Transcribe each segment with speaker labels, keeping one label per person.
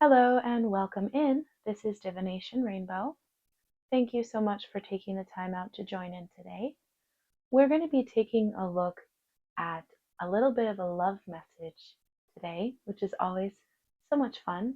Speaker 1: Hello and welcome in. This is Divination Rainbow. Thank you so much for taking the time out to join in today. We're going to be taking a look at a little bit of a love message today, which is always so much fun.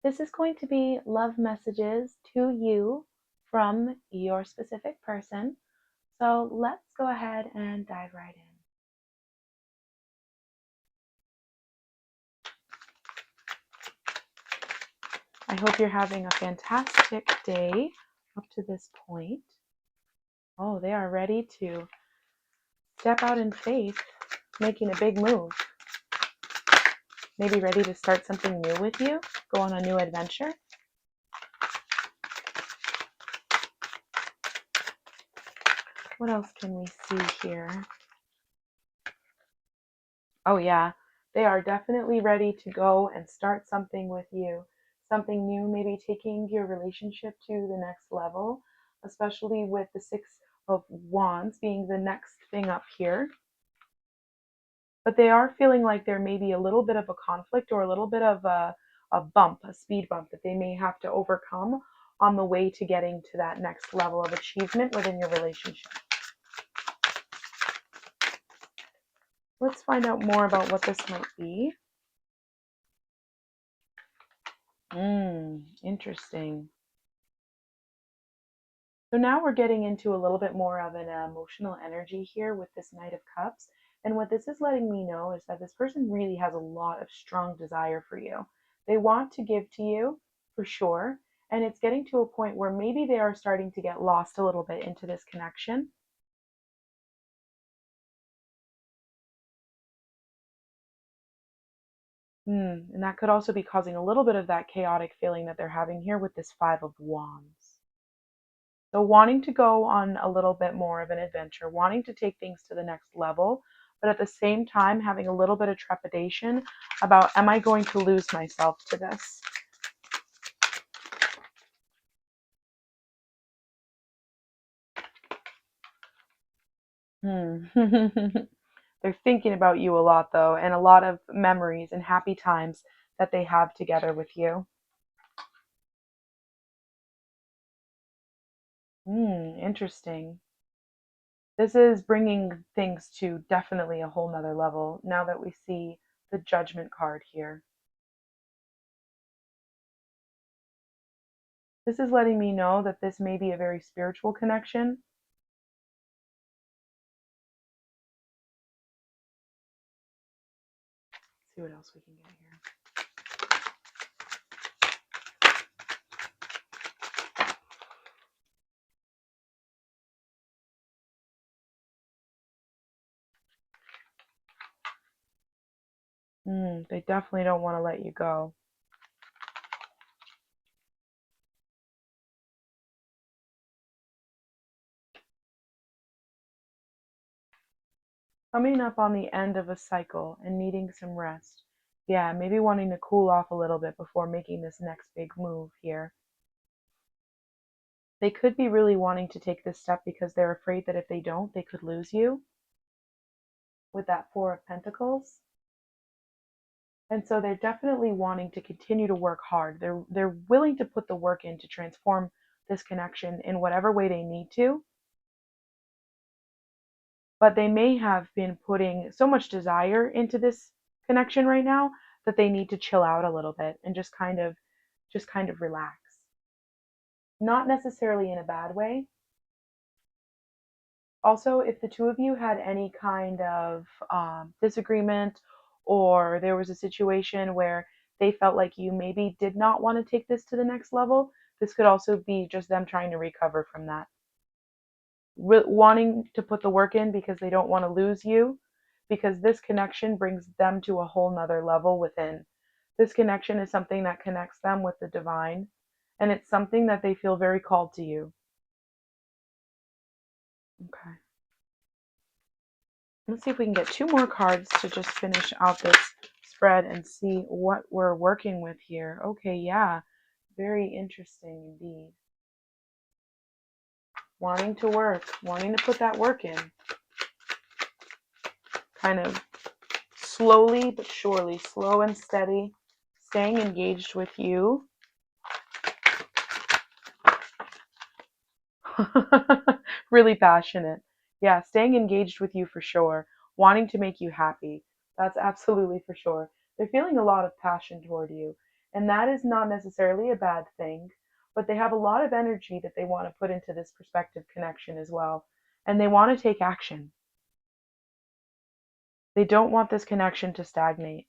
Speaker 1: This is going to be love messages to you from your specific person. So let's go ahead and dive right in. I hope you're having a fantastic day up to this point. Oh, they are ready to step out in faith, making a big move. Maybe ready to start something new with you, go on a new adventure. What else can we see here? Oh yeah, they are definitely ready to go and start something with you. Something new, maybe taking your relationship to the next level, especially with the Six of Wands being the next thing up here. But they are feeling like there may be a little bit of a conflict or a little bit of a bump, a speed bump that they may have to overcome on the way to getting to that next level of achievement within your relationship. Let's find out more about what this might be. Interesting. So now we're getting into a little bit more of an emotional energy here with this Knight of Cups. And what this is letting me know is that this person really has a lot of strong desire for you. They want to give to you for sure. And it's getting to a point where maybe they are starting to get lost a little bit into this connection. And that could also be causing a little bit of that chaotic feeling that they're having here with this Five of Wands. So wanting to go on a little bit more of an adventure, wanting to take things to the next level, but at the same time having a little bit of trepidation about, am I going to lose myself to this? They're thinking about you a lot though, and a lot of memories and happy times that they have together with you. Interesting. This is bringing things to definitely a whole nother level now that we see the Judgment card here. This is letting me know that this may be a very spiritual connection. Let's see what else we can get here. They definitely don't want to let you go. Coming up on the end of a cycle and needing some rest. Yeah, maybe wanting to cool off a little bit before making this next big move here. They could be really wanting to take this step because they're afraid that if they don't, they could lose you with that Four of Pentacles. And so they're definitely wanting to continue to work hard. They're willing to put the work in to transform this connection in whatever way they need to. But they may have been putting so much desire into this connection right now that they need to chill out a little bit and just kind of relax. Not necessarily in a bad way. Also, if the two of you had any kind of disagreement, or there was a situation where they felt like you maybe did not want to take this to the next level, this could also be just them trying to recover from that. Wanting to put the work in because they don't want to lose you, because this connection brings them to a whole nother level within. This connection is something that connects them with the divine, and it's something that they feel very called to you. Okay. Let's see if we can get two more cards to just finish out this spread and see what we're working with here. Okay, yeah, very interesting indeed. Wanting to work, wanting to put that work in. Kind of slowly but surely, slow and steady staying engaged with you. Really passionate. Yeah, staying engaged with you for sure. Wanting to make you happy. That's absolutely for sure. They're feeling a lot of passion toward you. And that is not necessarily a bad thing, but they have a lot of energy that they want to put into this perspective connection as well. And they want to take action. They don't want this connection to stagnate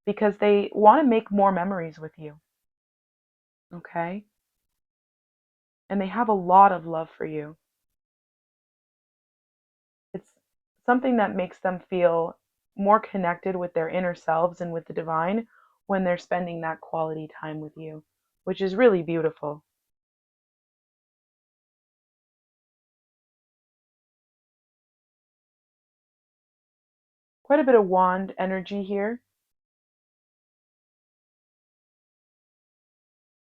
Speaker 1: because they want to make more memories with you. Okay? And they have a lot of love for you. It's something that makes them feel more connected with their inner selves and with the divine when they're spending that quality time with you, which is really beautiful. Quite a bit of wand energy here.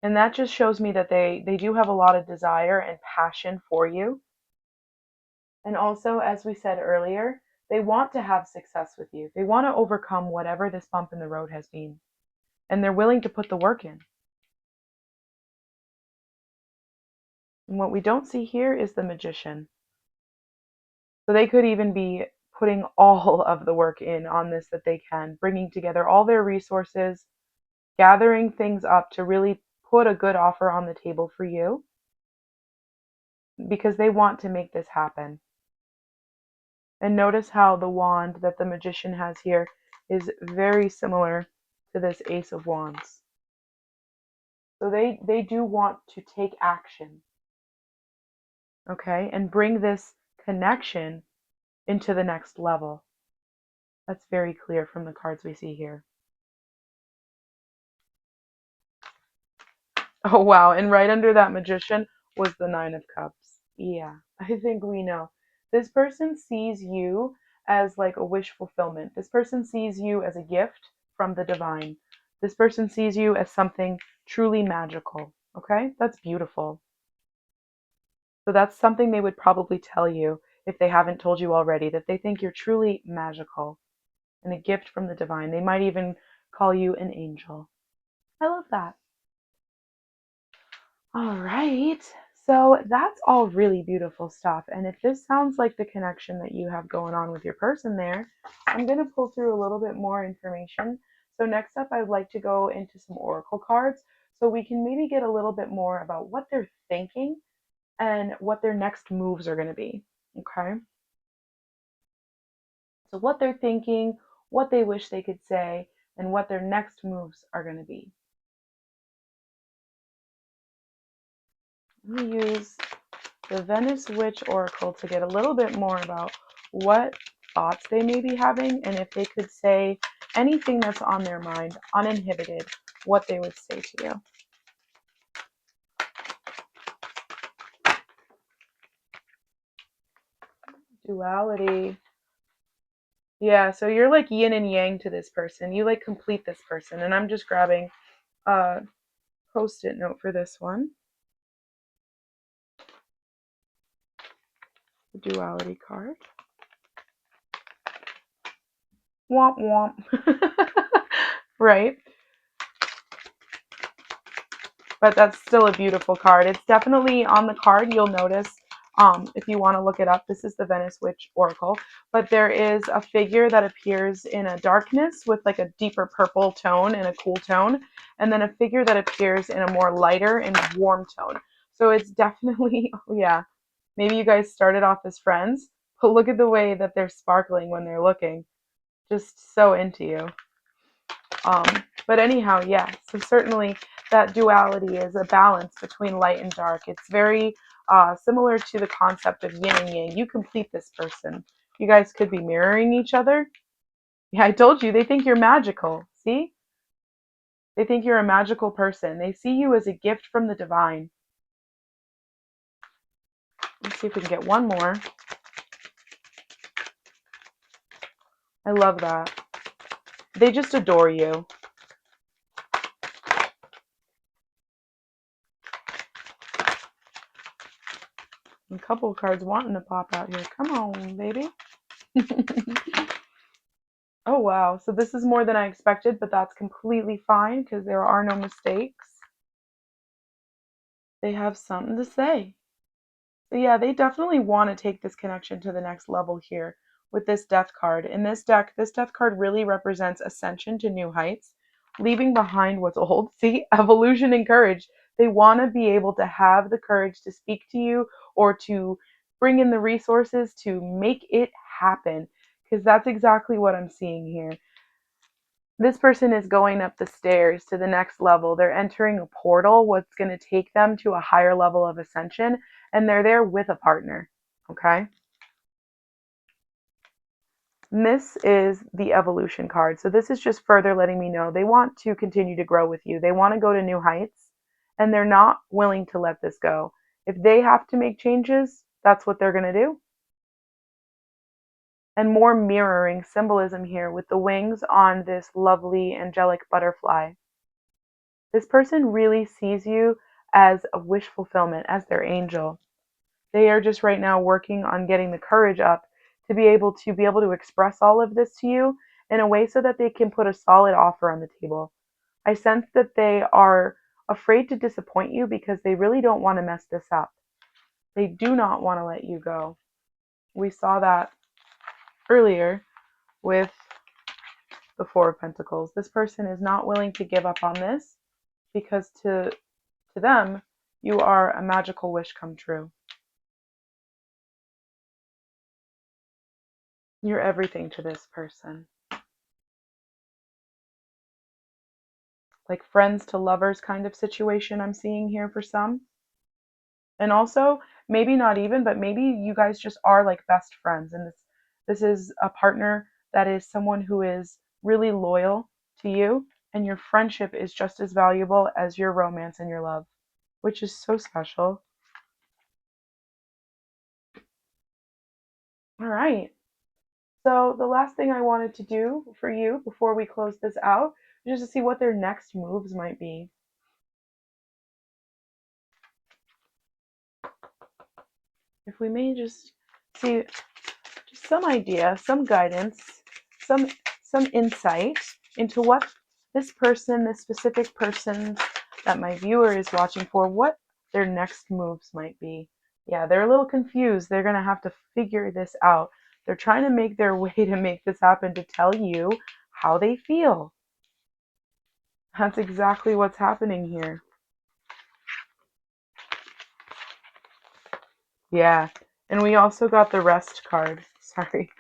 Speaker 1: And that just shows me that they do have a lot of desire and passion for you. And also, as we said earlier, they want to have success with you. They want to overcome whatever this bump in the road has been. And they're willing to put the work in. And what we don't see here is the magician. So they could even be putting all of the work in on this that they can, bringing together all their resources, gathering things up to really put a good offer on the table for you because they want to make this happen. And notice how the wand that the magician has here is very similar to this Ace of Wands. So they do want to take action, okay, and bring this connection into the next level. That's very clear from the cards we see here. Oh, wow. And right under that magician was the Nine of Cups. Yeah, I think we know. This person sees you as like a wish fulfillment. This person sees you as a gift from the divine. This person sees you as something truly magical. Okay? That's beautiful. So that's something they would probably tell you if they haven't told you already, that they think you're truly magical and a gift from the divine. They might even call you an angel. I love that. All right. So that's all really beautiful stuff. And if this sounds like the connection that you have going on with your person there, I'm going to pull through a little bit more information. So next up, I'd like to go into some oracle cards so we can maybe get a little bit more about what they're thinking and what their next moves are going to be. Okay. So what they're thinking, what they wish they could say, and what their next moves are going to be. Let me use the Venice Witch Oracle to get a little bit more about what thoughts they may be having and if they could say anything that's on their mind, uninhibited, what they would say to you. Duality. Yeah, so you're like yin and yang to this person. You like complete this person. And I'm just grabbing a post-it note for this one. The duality card. Womp womp. Right? But that's still a beautiful card. It's definitely on the card. You'll notice, if you want to look it up, this is the Venice Witch Oracle. But there is a figure that appears in a darkness with like a deeper purple tone and a cool tone, and then a figure that appears in a more lighter and warm tone. So it's definitely, yeah, maybe you guys started off as friends, but look at the way that they're sparkling when they're looking. Just so into you. But anyhow, yeah, so certainly that duality is a balance between light and dark. It's very similar to the concept of yin and yang. You complete this person. You guys could be mirroring each other. Yeah, I told you, they think you're magical. See? They think you're a magical person. They see you as a gift from the divine. Let's see if we can get one more. I love that. They just adore you. A couple of cards wanting to pop out here. Come on, baby. Oh, wow. So this is more than I expected, but that's completely fine because there are no mistakes. They have something to say. So yeah, they definitely want to take this connection to the next level here with this death card. In this deck, this death card really represents ascension to new heights, leaving behind what's old. See, evolution and courage. They want to be able to have the courage to speak to you or to bring in the resources to make it happen. Because that's exactly what I'm seeing here. This person is going up the stairs to the next level. They're entering a portal, what's going to take them to a higher level of ascension, and they're there with a partner. Okay? And this is the evolution card. So this is just further letting me know they want to continue to grow with you. They want to go to new heights, and they're not willing to let this go. If they have to make changes, that's what they're going to do. And more mirroring symbolism here with the wings on this lovely angelic butterfly. This person really sees you as a wish fulfillment, as their angel. They are just right now working on getting the courage up to be able to express all of this to you in a way so that they can put a solid offer on the table. I sense that they are afraid to disappoint you because they really don't want to mess this up. They do not want to let you go. We saw that earlier with the Four of Pentacles. This person is not willing to give up on this because to them, you are a magical wish come true. You're everything to this person. Like friends to lovers kind of situation I'm seeing here for some. And also, maybe not even, but maybe you guys just are like best friends. And this is a partner that is someone who is really loyal to you, and your friendship is just as valuable as your romance and your love, which is so special. All right. So the last thing I wanted to do for you before we close this out is just to see what their next moves might be. If we may just see just some idea, some guidance, some some insight into what this person, this specific person that my viewer is watching for, what their next moves might be. Yeah, they're a little confused. They're going to have to figure this out. They're trying to make their way to make this happen to tell you how they feel. That's exactly what's happening here. Yeah. And we also got the rest card. Sorry.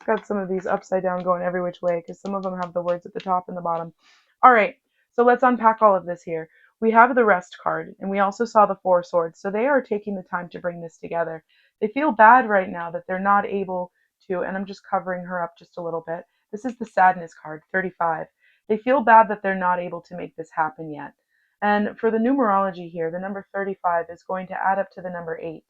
Speaker 1: Got some of these upside down going every which way because some of them have the words at the top and the bottom. All right. So let's unpack all of this here. We have the rest card and we also saw the four swords. So they are taking the time to bring this together. They feel bad right now that they're not able to, and I'm just covering her up just a little bit. This is the sadness card, 35. They feel bad that they're not able to make this happen yet. And for the numerology here, the number 35 is going to add up to the number 8. And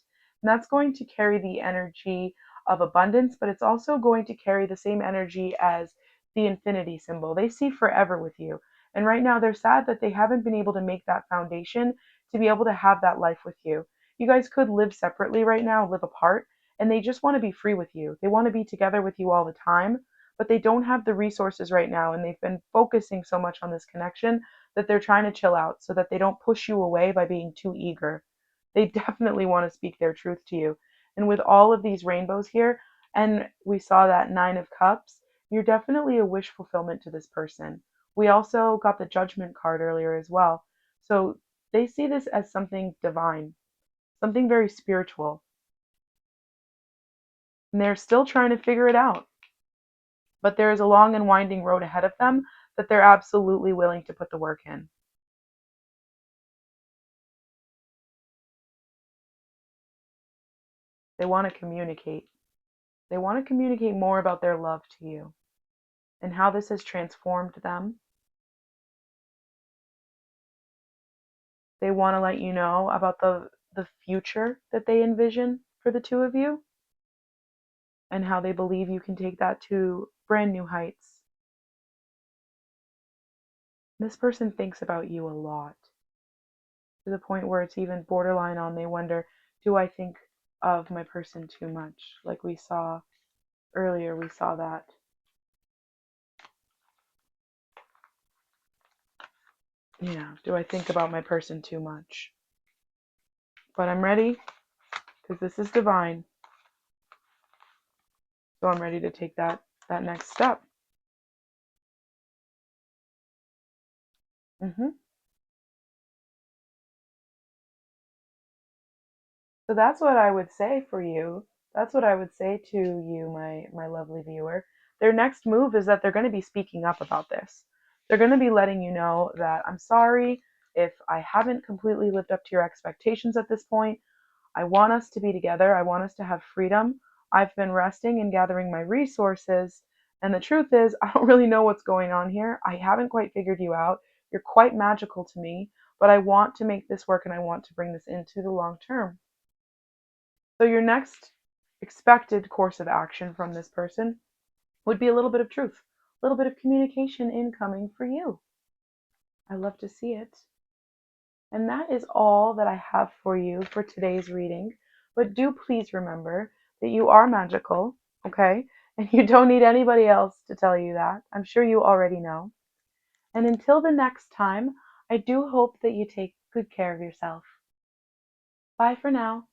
Speaker 1: that's going to carry the energy of abundance, but it's also going to carry the same energy as the infinity symbol. They see forever with you. And right now they're sad that they haven't been able to make that foundation to be able to have that life with you. You guys could live separately right now, live apart, and they just want to be free with you. They want to be together with you all the time, but they don't have the resources right now. And they've been focusing so much on this connection that they're trying to chill out so that they don't push you away by being too eager. They definitely want to speak their truth to you. And with all of these rainbows here, and we saw that Nine of Cups, you're definitely a wish fulfillment to this person. We also got the Judgment card earlier as well. So they see this as something divine, something very spiritual. And they're still trying to figure it out. But there is a long and winding road ahead of them that they're absolutely willing to put the work in. They want to communicate. They want to communicate more about their love to you and how this has transformed them. They want to let you know about the future that they envision for the two of you and how they believe you can take that to brand new heights. This person thinks about you a lot to the point where it's even borderline on they wonder, do I think of my person too much? Like we saw earlier, we saw that. Yeah, do I think about my person too much? But I'm ready because this is divine. So I'm ready to take that next step. hmm So that's what I would say for you. That's what I would say to you, my lovely viewer. Their next move is that they're going to be speaking up about this. They're going to be letting you know that I'm sorry if I haven't completely lived up to your expectations at this point. I want us to be together. I want us to have freedom. I've been resting and gathering my resources. And the truth is, I don't really know what's going on here. I haven't quite figured you out. You're quite magical to me, but I want to make this work and I want to bring this into the long term. So, your next expected course of action from this person would be a little bit of truth, a little bit of communication incoming for you. I love to see it. And that is all that I have for you for today's reading. But do please remember that you are magical, okay? And you don't need anybody else to tell you that. I'm sure you already know. And until the next time, I do hope that you take good care of yourself. Bye for now.